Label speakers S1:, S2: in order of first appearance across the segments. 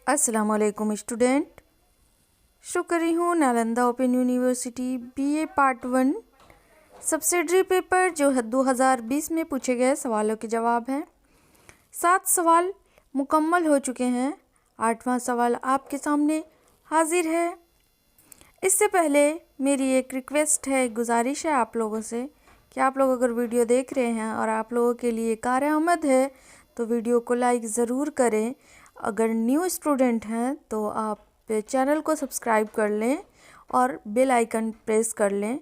S1: السلام علیکم اسٹوڈنٹ، شکریہ ہوں Nalanda open university BA part 1 subsidiary paper جو 2020 میں پوچھے گئے سوالوں کے جواب ہیں۔ 7 سوال مکمل ہو چکے ہیں، 8واں سوال آپ کے سامنے حاضر ہے۔ اس سے پہلے میری ایک ریکویسٹ ہے، ایک گزارش ہے آپ لوگوں سے کہ آپ لوگ اگر ویڈیو دیکھ رہے ہیں اور آپ لوگوں کے لیے کارآمد ہے تو ویڈیو کو لائک ضرور کریں۔ اگر نیو اسٹوڈنٹ ہیں تو آپ چینل کو سبسکرائب کر لیں اور بیل آئیکن پریس کر لیں۔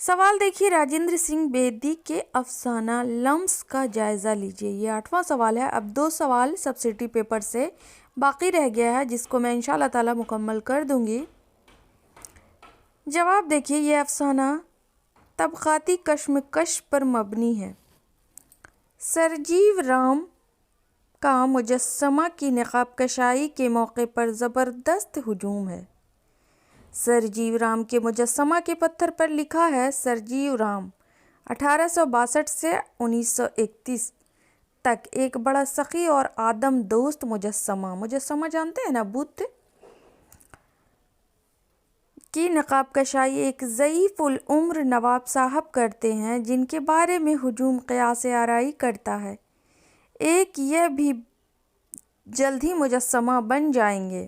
S1: سوال دیکھیے، راجندر سنگھ بیدی کے افسانہ لمس کا جائزہ لیجیے۔ یہ 8واں سوال ہے۔ اب 2 سوال سبسیڈری پیپر سے باقی رہ گیا ہے جس کو میں انشاءاللہ تعالی مکمل کر دوں گی۔ جواب دیکھیے، یہ افسانہ طبقاتی کشمکش پر مبنی ہے۔ سرجیو رام کا مجسمہ کی نقاب کشائی کے موقع پر زبردست ہجوم ہے۔ سرجیو رام کے مجسمہ کے پتھر پر لکھا ہے سرجیو رام 1862 سے 1931 تک ایک بڑا سخی اور آدم دوست مجسمہ جانتے ہیں نا، بت کی نقاب کشائی ایک ضعیف العمر نواب صاحب کرتے ہیں جن کے بارے میں ہجوم قیاس آرائی کرتا ہے ایک یہ بھی جلد ہی مجسمہ بن جائیں گے۔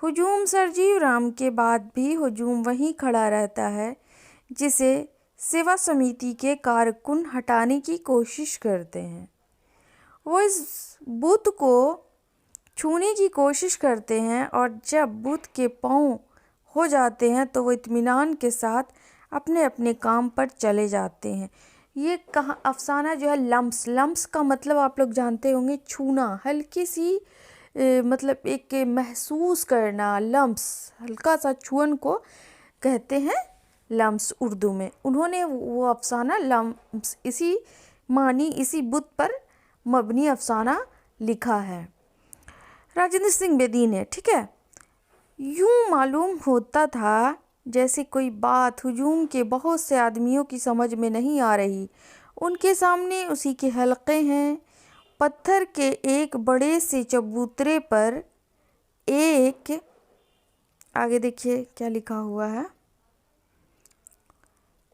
S1: ہجوم سرجیو رام کے بعد بھی ہجوم وہیں کھڑا رہتا ہے جسے سیوا سمیتی کے کارکن ہٹانے کی کوشش کرتے ہیں۔ وہ اس بت کو چھونے کی کوشش کرتے ہیں اور جب بت کے پاؤں ہو جاتے ہیں تو وہ اطمینان کے ساتھ اپنے اپنے کام پر چلے جاتے ہیں۔ یہ افسانہ جو ہے لمس کا مطلب آپ لوگ جانتے ہوں گے، چھونا، ہلکی سی مطلب ایک محسوس کرنا، لمس ہلکا سا چھون کو کہتے ہیں لمس اردو میں۔ انہوں نے وہ افسانہ لمس اسی معنی، اسی بت پر مبنی افسانہ لکھا ہے راجندر سنگھ بیدی نے، ٹھیک ہے۔ یوں معلوم ہوتا تھا جیسے کوئی بات ہجوم کے بہت سے آدمیوں کی سمجھ میں نہیں آ رہی۔ ان کے سامنے اسی کے حلقے ہیں۔ پتھر کے ایک بڑے سے چبوترے پر ایک، آگے دیکھیے کیا لکھا ہوا ہے،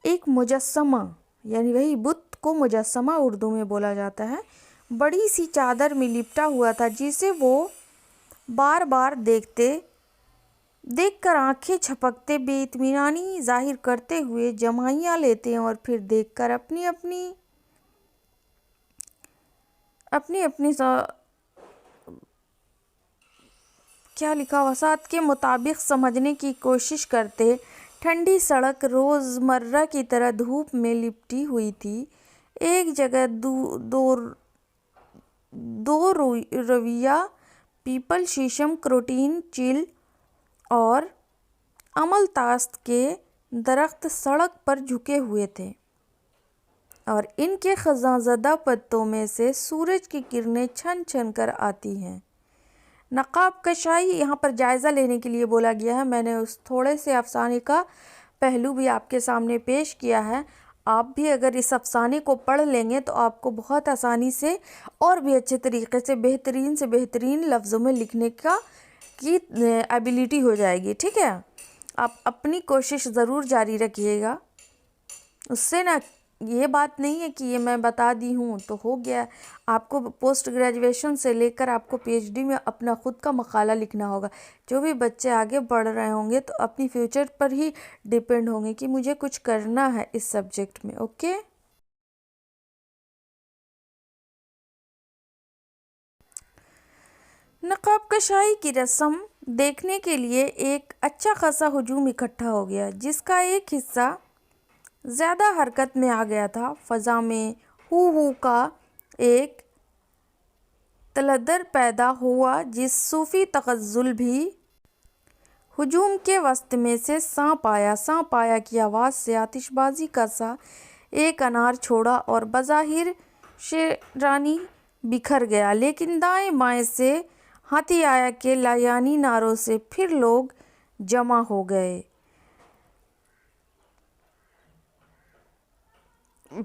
S1: ایک مجسمہ، یعنی وہی بت کو مجسمہ اردو میں بولا جاتا ہے، بڑی سی چادر میں لپٹا ہوا تھا جسے وہ بار بار دیکھ کر آنکھیں جھپکتے، بے اطمینانی ظاہر کرتے ہوئے جمائیاں لیتے اور پھر دیکھ کر اپنی کیا لکھا وسعت کے مطابق سمجھنے کی کوشش کرتے۔ ٹھنڈی سڑک روزمرہ کی طرح دھوپ میں لپٹی ہوئی تھی۔ ایک جگہ دو رویہ پیپل، شیشم، کروٹین، چیل اور املتاست کے درخت سڑک پر جھکے ہوئے تھے اور ان کے خزاں زدہ پتوں میں سے سورج کی کرنیں چھن چھن کر آتی ہیں۔ نقاب کشائی یہاں پر جائزہ لینے کے لیے بولا گیا ہے۔ میں نے اس تھوڑے سے افسانے کا پہلو بھی آپ کے سامنے پیش کیا ہے۔ آپ بھی اگر اس افسانے کو پڑھ لیں گے تو آپ کو بہت آسانی سے اور بھی اچھے طریقے سے بہترین لفظوں میں لکھنے کی ایبیلٹی ہو جائے گی، ٹھیک ہے۔ آپ اپنی کوشش ضرور جاری رکھیے گا۔ اس سے نا یہ بات نہیں ہے کہ یہ میں بتا دی ہوں تو ہو گیا۔ آپ کو پوسٹ گریجویشن سے لے کر آپ کو PhD میں اپنا خود کا مقالہ لکھنا ہوگا۔ جو بھی بچے آگے بڑھ رہے ہوں گے تو اپنی فیوچر پر ہی ڈیپینڈ ہوں گے کہ مجھے کچھ کرنا ہے اس سبجیکٹ میں، اوکے۔ نقاب کشائی کی رسم دیکھنے کے لیے ایک اچھا خاصا ہجوم اکٹھا ہو گیا جس کا ایک حصہ زیادہ حرکت میں آ گیا تھا۔ فضا میں ہو کا ایک تلدر پیدا ہوا جس صوفی تغزل بھی ہجوم کے وسط میں سے سانپ آیا کی آواز سے آتش بازی کا سا ایک انار چھوڑا اور بظاہر شیرانی بکھر گیا، لیکن دائیں بائیں سے ہاتھی آیا کے لایانی نعروں سے پھر لوگ جمع ہو گئے۔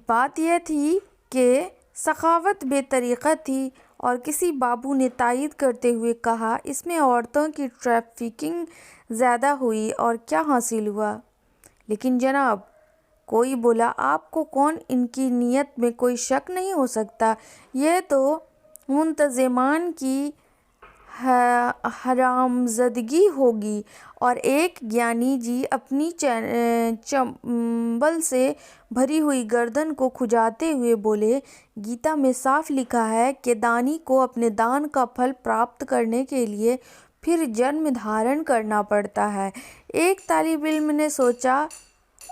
S1: بات یہ تھی کہ سخاوت بے طریقہ تھی اور کسی بابو نے تائید کرتے ہوئے کہا، اس میں عورتوں کی ٹریفکنگ زیادہ ہوئی اور کیا حاصل ہوا؟ لیکن جناب، کوئی بولا، آپ کو کون ان کی نیت میں کوئی شک نہیں ہو سکتا، یہ تو منتظمان کی حرامزادگی ہوگی۔ اور ایک گیانی جی اپنی چنبل سے بھری ہوئی گردن کو کھجاتے ہوئے بولے، گیتا میں صاف لکھا ہے کہ دانی کو اپنے دان کا پھل پراپت کرنے کے لیے پھر جنم دھارن کرنا پڑتا ہے۔ ایک طالب علم نے سوچا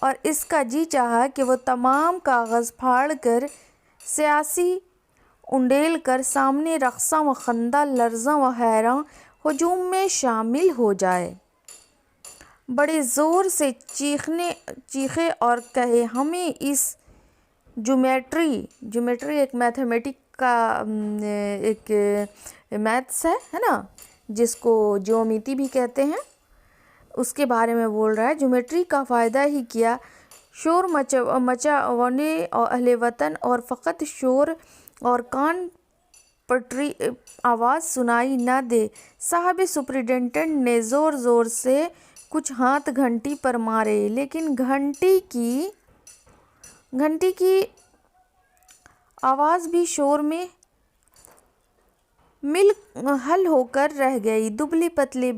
S1: اور اس کا جی چاہا کہ وہ تمام کاغذ پھاڑ کر، سیاسی انڈیل کر، سامنے رقصاں و خندہ، لرزاں و حیراں ہجوم میں شامل ہو جائے۔ بڑے زور سے چیخے اور کہے، ہمیں اس جیومیٹری ایک میتھمیٹک کا ایک میتھس ہے نا، جس کو جیومیتی بھی کہتے ہیں، اس کے بارے میں بول رہا ہے۔ جیومیٹری کا فائدہ ہی کیا، شور مچاونے اہل وطن، اور فقط شور اور کان پٹری آواز سنائی نہ دے۔ صاحب سپرنٹنڈنٹ نے زور زور سے کچھ ہاتھ گھنٹی پر مارے، لیکن گھنٹی کی آواز بھی شور میں حل ہو کر رہ گئی۔ دبلے پتلے،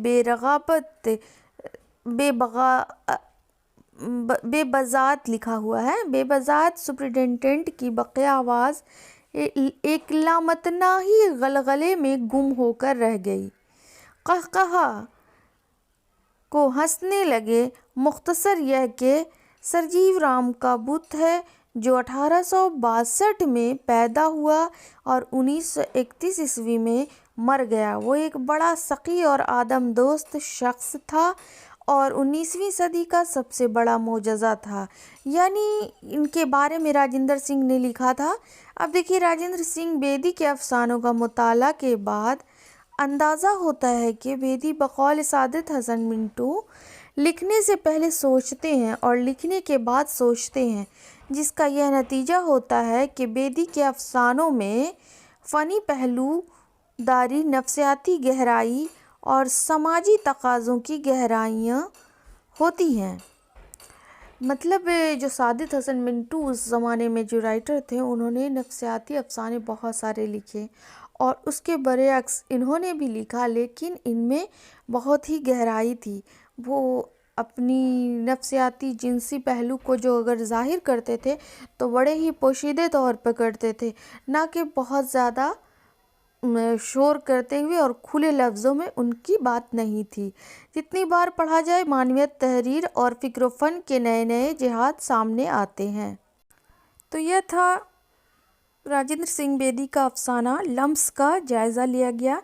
S1: بے بذات لکھا ہوا ہے، بے بذات سپرنٹنڈنٹ کی بقیہ آواز ایک لامتناہی غلغلے میں گم ہو کر رہ گئی۔ قہقہہ کو ہنسنے لگے۔ مختصر یہ کہ سرجیو رام کا بت ہے، جو 1862 میں پیدا ہوا اور 1931 میں مر گیا، وہ ایک بڑا سخی اور آدم دوست شخص تھا اور 19ویں صدی کا سب سے بڑا معجزہ تھا۔ یعنی ان کے بارے میں راجندر سنگھ نے لکھا تھا۔ اب دیکھیے، راجندر سنگھ بیدی کے افسانوں کا مطالعہ کے بعد اندازہ ہوتا ہے کہ بیدی بقول سعادت حسن منٹو لکھنے سے پہلے سوچتے ہیں اور لکھنے کے بعد سوچتے ہیں، جس کا یہ نتیجہ ہوتا ہے کہ بیدی کے افسانوں میں فنی پہلو داری، نفسیاتی گہرائی اور سماجی تقاضوں کی گہرائیاں ہوتی ہیں۔ مطلب جو سعادت حسن منٹو اس زمانے میں جو رائٹر تھے، انہوں نے نفسیاتی افسانے بہت سارے لکھے، اور اس کے برعکس انہوں نے بھی لکھا، لیکن ان میں بہت ہی گہرائی تھی۔ وہ اپنی نفسیاتی جنسی پہلو کو جو اگر ظاہر کرتے تھے تو بڑے ہی پوشیدہ طور پر کرتے تھے، نہ کہ بہت زیادہ شور کرتے ہوئے، اور کھلے لفظوں میں ان کی بات نہیں تھی۔ جتنی بار پڑھا جائے، معنویت، تحریر اور فکر و فن کے نئے نئے جہات سامنے آتے ہیں۔ تو یہ تھا راجندر سنگھ بیدی کا افسانہ لمس کا جائزہ لیا گیا۔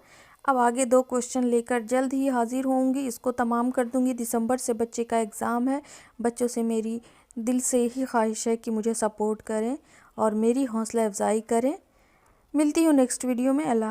S1: اب آگے 2 کوشچن لے کر جلد ہی حاضر ہوں گی، اس کو تمام کر دوں گی۔ دسمبر سے بچے کا ایگزام ہے۔ بچوں سے میری دل سے ہی خواہش ہے کہ مجھے سپورٹ کریں اور میری حوصلہ افزائی کریں۔ ملتی ہوں نیکسٹ ویڈیو میں۔ اللہ